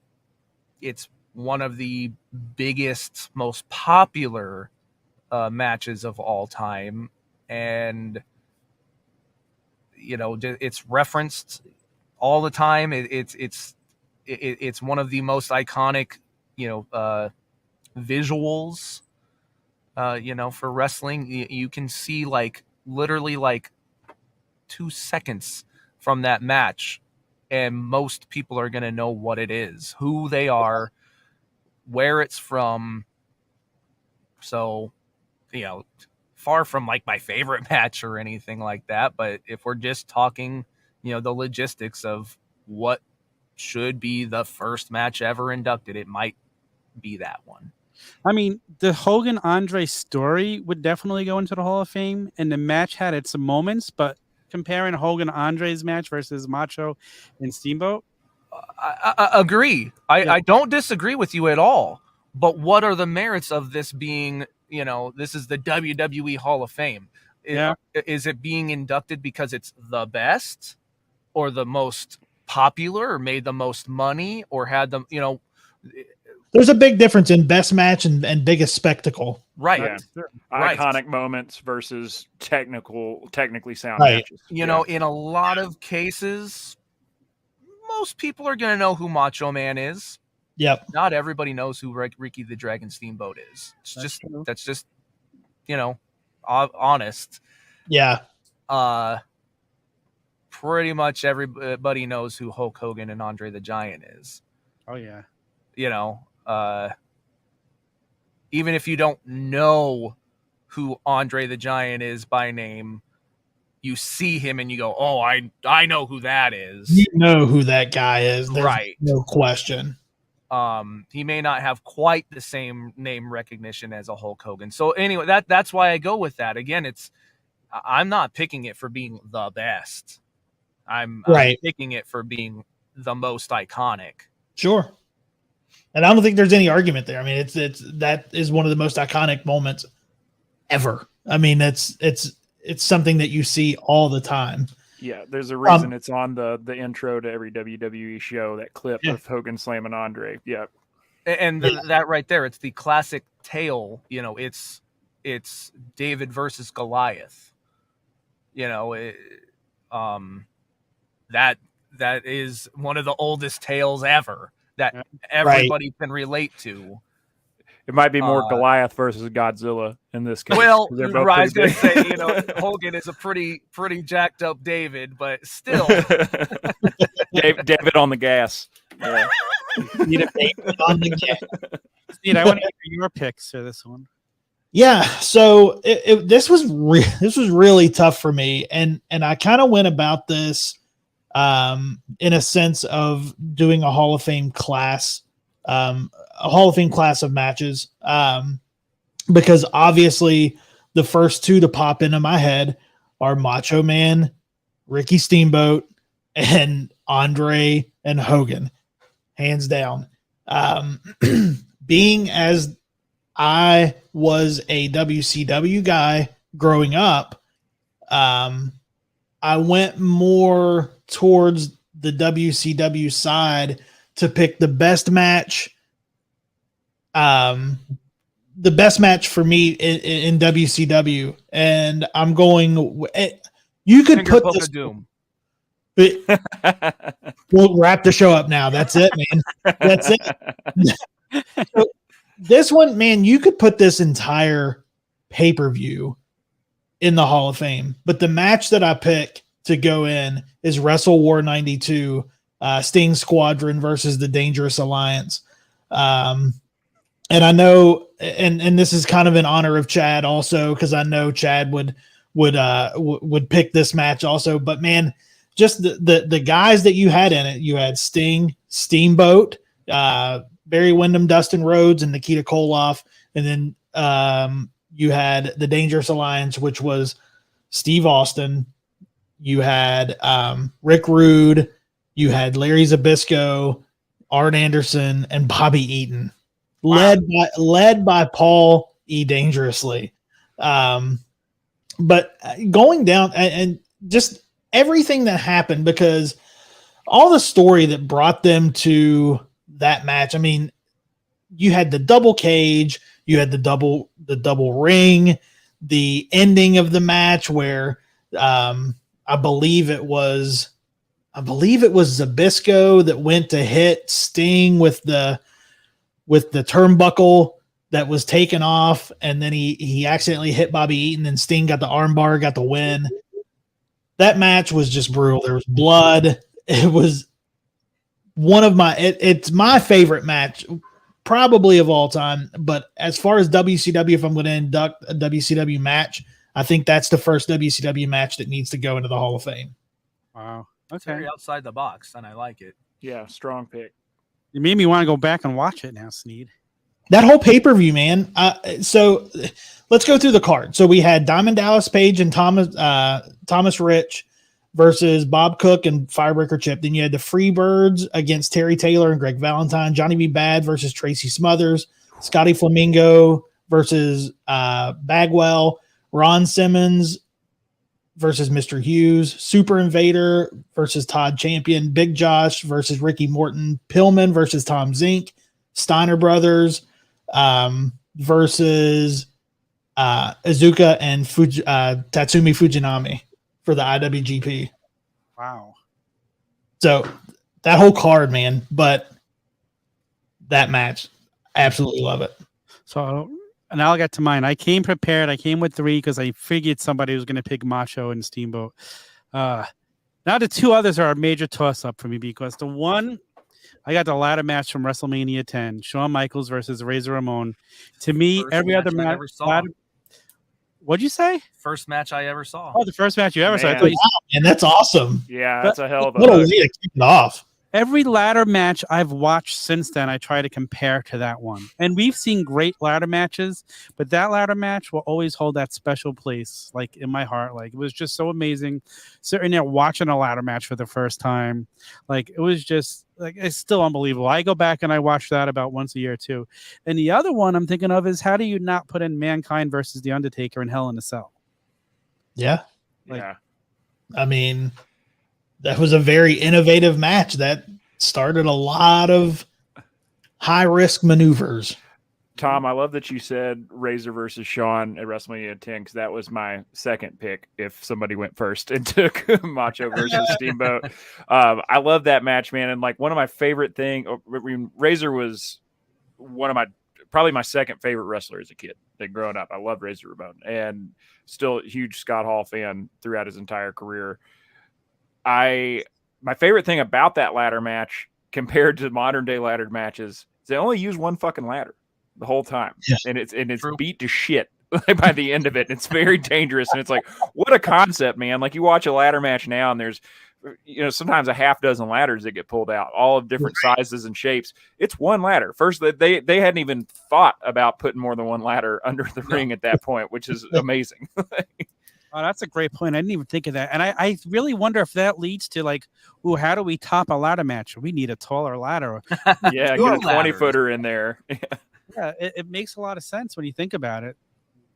one of the biggest, most popular matches of all time, and it's referenced all the time. It's one of the most iconic, visuals, for wrestling. You can see literally 2 seconds from that match, and most people are going to know what it is, who they are, where it's from. So, far from my favorite match or anything like that. But if we're just talking, the logistics of what should be the first match ever inducted, it might be that one. I mean, the Hogan Andre story would definitely go into the Hall of Fame, and the match had its moments, but comparing Hogan Andre's match versus Macho and Steamboat, I agree. I don't disagree with you at all. But what are the merits of this being, this is the WWE Hall of Fame? Is it being inducted because it's the best, or the most popular, or made the most money, or had them, There's a big difference in best match and biggest spectacle. Right. Yeah. Right. Iconic moments versus technically sound Right. matches. In a lot of cases, most people are going to know who Macho Man is. Yep. Not everybody knows who Ricky the Dragon Steamboat is. That's just honest. Yeah. Pretty much everybody knows who Hulk Hogan and Andre the Giant is. oh yeah, Even if you don't know who Andre the Giant is by name, you see him and you go, "Oh, I know who that is." You know who that guy is. There's Right. no question. He may not have quite the same name recognition as a Hulk Hogan. So anyway, that's why I go with that. Again, I'm not picking it for being the best. I'm picking it for being the most iconic. Sure. And I don't think there's any argument there. I mean, that is one of the most iconic moments ever. I mean, it's something that you see all the time. Yeah, there's a reason it's on the intro to every WWE show, that clip of Hogan slamming Andre. Yeah. And that right there, it's the classic tale, it's David versus Goliath. that is one of the oldest tales ever that Yeah. everybody can relate to. It might be more Goliath versus Godzilla in this case. Well, They're both I was going to pretty say, big. Hogan is a pretty jacked up David, but still. David on the gas. Yeah. Need a David on the gas. Steve, I want to hear your picks for this one. Yeah, so this was really tough for me, and I kind of went about this in a sense of doing a Hall of Fame class, of matches, because obviously the first two to pop into my head are Macho Man, Ricky Steamboat, and Andre and Hogan, hands down. Being as I was a WCW guy growing up, I went more towards the WCW side to pick the best match. The best match for me in WCW, and I'm going. You could Finger put this. Doom. We'll wrap the show up now. That's it, man. That's it. So, this one, man, you could put this entire pay-per-view in the Hall of Fame, but the match that I pick to go in is Wrestle War 92, Sting Squadron versus the Dangerous Alliance. And I know, and this is kind of in honor of Chad also, because I know Chad would pick this match also. But man, just the guys that you had in it, you had Sting, Steamboat, Barry Windham, Dustin Rhodes, and Nikita Koloff, and then you had the Dangerous Alliance, which was Steve Austin. You had Rick Rude. You had Larry Zbyszko, Arn Anderson, and Bobby Eaton, led by Paul E. Dangerously. But going down and just everything that happened, because all the story that brought them to that match. I mean, you had the double cage, you had the double ring, the ending of the match where I believe it was Zbyszko that went to hit Sting with the turnbuckle that was taken off, and then he accidentally hit Bobby Eaton, and Sting got the armbar, got the win. That match was just brutal. There was blood. It was one of it's my favorite match probably of all time. But as far as WCW, if I'm going to induct a WCW match, I think that's the first WCW match that needs to go into the Hall of Fame. Wow. It's Okay. very outside the box, and I like it. Yeah, strong pick. You made me want to go back and watch it now, Sneed. That whole pay-per-view, man. So let's go through the card. So we had Diamond Dallas Page and Thomas Rich versus Bob Cook and Firebreaker Chip. Then you had the Freebirds against Terry Taylor and Greg Valentine. Johnny B. Bad versus Tracy Smothers. Scotty Flamingo versus Bagwell. Ron Simmons versus Mr. Hughes. Super Invader versus Todd Champion. Big Josh versus Ricky Morton. Pillman versus Tom Zink. Steiner Brothers versus Iizuka and Tatsumi Fujinami for the IWGP. Wow. So that whole card, man, but that match, absolutely love it. So now I got to mine. I came prepared. I came with 3 because I figured somebody was going to pick Macho and Steamboat. Now the 2 others are a major toss-up for me, because the one, I got the ladder match from WrestleMania 10, Shawn Michaels versus Razor Ramon. To me, every other match. What'd you say? First match I ever saw. Oh, the first match you ever saw. I Man. thought you And that's awesome. Yeah, that's a hell of a What a way hook. to kick it off. Every ladder match I've watched since then, I try to compare to that one. And we've seen great ladder matches, but that ladder match will always hold that special place, like in my heart. Like, it was just so amazing sitting there watching a ladder match for the first time. Like, it was just like, it's still unbelievable. I go back and I watch that about once a year too. And the other one I'm thinking of is, how do you not put in Mankind versus The Undertaker in Hell in a Cell? Yeah. Yeah. I mean, that was a very innovative match that started a lot of high risk maneuvers. Tom, I love that you said Razor versus Shawn at WrestleMania 10 because that was my second pick if somebody went first and took Macho versus Steamboat. I love that match, man. And like one of my favorite things, Razor was probably my second favorite wrestler as a kid. Like growing up, I loved Razor Ramon and still a huge Scott Hall fan throughout his entire career. My favorite thing about that ladder match compared to modern day ladder matches is they only use one fucking ladder the whole time. Yeah. And it's beat to shit by the end of it. It's very dangerous. And it's like, what a concept, man. Like you watch a ladder match now and there's, sometimes a half dozen ladders that get pulled out, all of different sizes and shapes. It's one ladder. First, they hadn't even thought about putting more than one ladder under the ring at that point, which is amazing. Oh, that's a great point. I didn't even think of that. And I really wonder if that leads to like, how do we top a ladder match? We need a taller ladder. Yeah, get a 20-footer in there. Yeah, it makes a lot of sense when you think about it.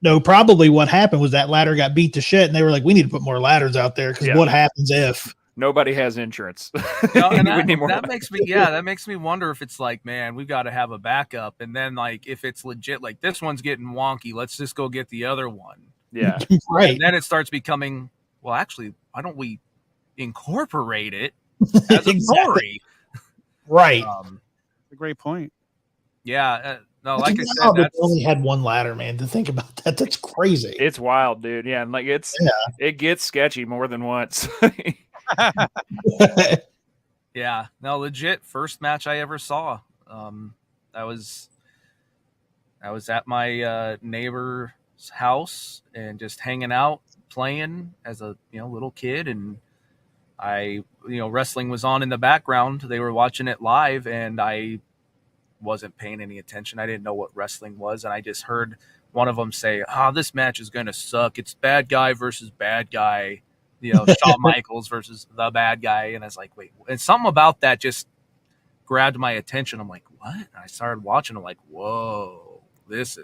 No, probably what happened was that ladder got beat to shit, and they were like, we need to put more ladders out there because what happens if nobody has insurance? And that makes me wonder if it's like, man, we've got to have a backup. And then like if it's legit, like this one's getting wonky, let's just go get the other one. Yeah. Right. And then it starts becoming, well, actually, why don't we incorporate it as a story? Right. A great point. Yeah. No, like I said, they only had one ladder, man. To think about that, that's crazy. It's wild, dude. Yeah, and like it gets sketchy more than once. Yeah. No, legit first match I ever saw. I was at my neighbor's house and just hanging out, playing as a little kid, and wrestling was on in the background. They were watching it live, and I wasn't paying any attention. I didn't know what wrestling was, and I just heard one of them say, this match is gonna suck. It's bad guy versus bad guy, Shawn Michaels versus the bad guy. And I was like, wait, and something about that just grabbed my attention. I'm like, what? And I started watching. I'm like, whoa, that's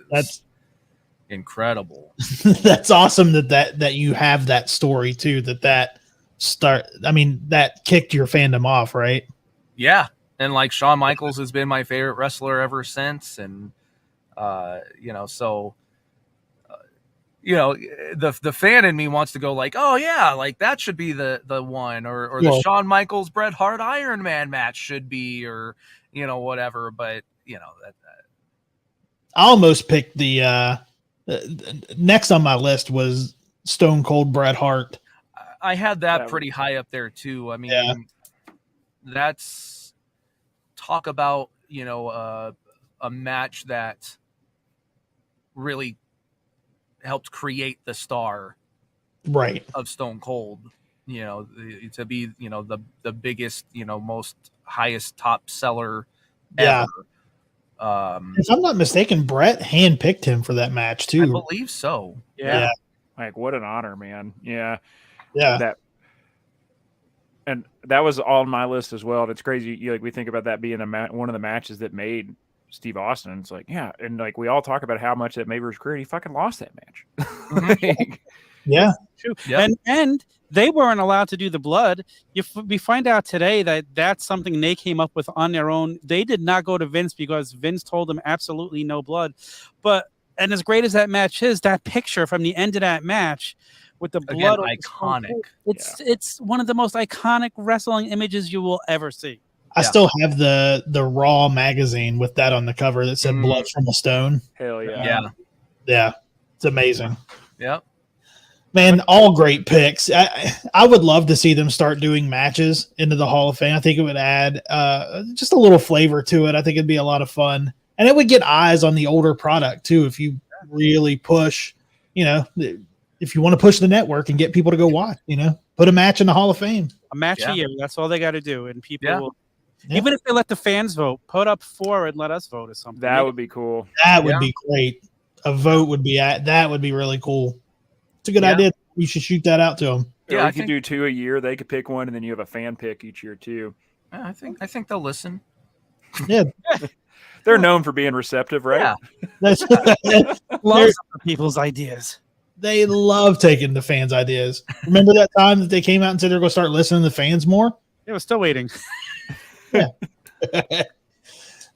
incredible. That's awesome that you have that story too, that kicked your fandom off, right? Yeah. And like Shawn Michaels has been my favorite wrestler ever since. And, the fan in me wants to go like, oh yeah, like that should be the one, or the Shawn Michaels Bret Hart Iron Man match should be, or, whatever. But, that I almost picked the next on my list was Stone Cold Bret Hart. I had that pretty high up there too. I mean, that's talk about, a match that really helped create the star of Stone Cold, to be, the biggest, most highest top seller ever. If I'm not mistaken, Brett handpicked him for that match too. I believe so. Yeah. Like what an honor, man. Yeah. And that was on my list as well. And it's crazy. We think about that being one of the matches that made Steve Austin. It's like, yeah. And like, we all talk about how much that made for his career. He fucking lost that match. Yeah. True. Yep. And they weren't allowed to do the blood. We find out today that that's something they came up with on their own. They did not go to Vince because Vince told them absolutely no blood. And as great as that match is, that picture from the end of that match with the blood, iconic. It's one of the most iconic wrestling images you will ever see. I still have the Raw magazine with that on the cover that said "Blood from a Stone." Hell yeah! Yeah, it's amazing. Yep, man, all great picks. I would love to see them start doing matches into the Hall of Fame. I think it would add just a little flavor to it. I think it'd be a lot of fun, and it would get eyes on the older product too. If you really push, if you want to push the network and get people to go watch, put a match in the Hall of Fame. A match a year. That's all they got to do. And people will, even if they let the fans vote, put up 4 and let us vote or something. That would be cool. That would be great. A vote would be that would be really cool. It's a good idea. You should shoot that out to them. Yeah, we could do 2 a year. They could pick one, and then you have a fan pick each year too. Yeah, I think they'll listen. Yeah. They're known for being receptive, right? Yeah. Loves people's ideas. They love taking the fans' ideas. Remember that time that they came out and said they're going to start listening to the fans more? Yeah, we're still waiting. Yeah.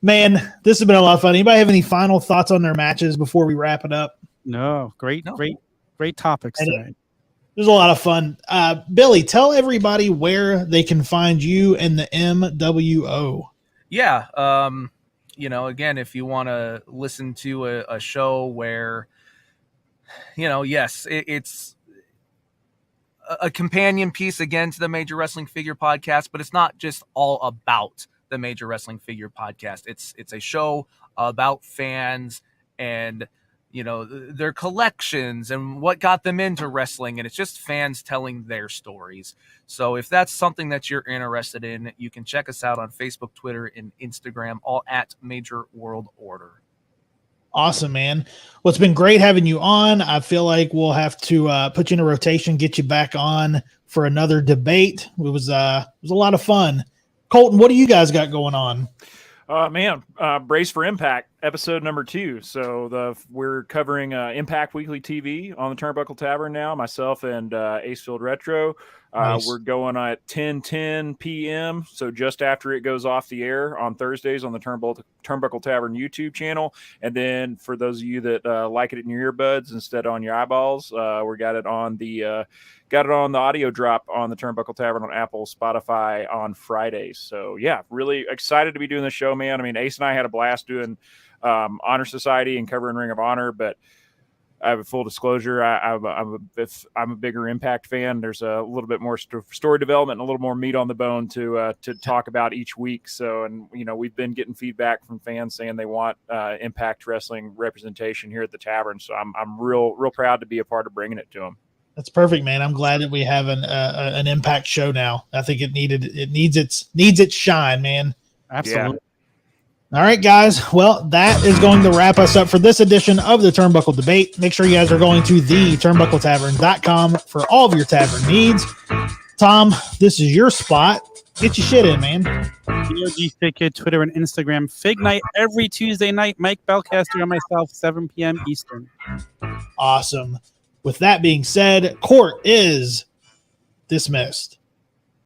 Man, this has been a lot of fun. Anybody have any final thoughts on their matches before we wrap it up? No, great topics tonight. It was a lot of fun. Billy, tell everybody where they can find you and the MWO. Yeah. Again, if you want to listen to a show where, yes, it's a companion piece again to the Major Wrestling Figure podcast, but it's not just all about the Major Wrestling Figure podcast. It's a show about fans and their collections and what got them into wrestling, and it's just fans telling their stories. So if that's something that you're interested in, you can check us out on Facebook, Twitter, and Instagram, all at Major World Order. Awesome, man. Well, it's been great having you on. I feel like we'll have to put you in a rotation, get you back on for another debate. It was a lot of fun. Colton, what do you guys got going on? Brace for Impact, episode number 2. So we're covering Impact Weekly TV on the Turnbuckle Tavern now, myself and Acefield Retro. Nice. We're going at 10:10 p.m., so just after it goes off the air on Thursdays on the Turnbuckle Tavern YouTube channel. And then for those of you that like it in your earbuds instead of on your eyeballs, we got it on the audio drop on the Turnbuckle Tavern on Apple, Spotify on Fridays. So yeah, really excited to be doing the show, man. I mean, Ace and I had a blast doing Honor Society and covering Ring of Honor, but I have a full disclosure. I'm a bigger Impact fan. There's a little bit more story development and a little more meat on the bone to talk about each week. So, and we've been getting feedback from fans saying they want Impact Wrestling representation here at the Tavern. So I'm real proud to be a part of bringing it to them. That's perfect, man. I'm glad that we have an Impact show now. I think it needs its shine, man. Absolutely. Yeah. All right, guys. Well, that is going to wrap us up for this edition of the Turnbuckle Debate. Make sure you guys are going to theturnbuckletavern.com for all of your tavern needs. Tom, this is your spot. Get your shit in, man. POG Fig Kid, Twitter and Instagram. Fig Night every Tuesday night. Mike Belcaster and myself, 7 p.m. Eastern. Awesome. With that being said, court is dismissed.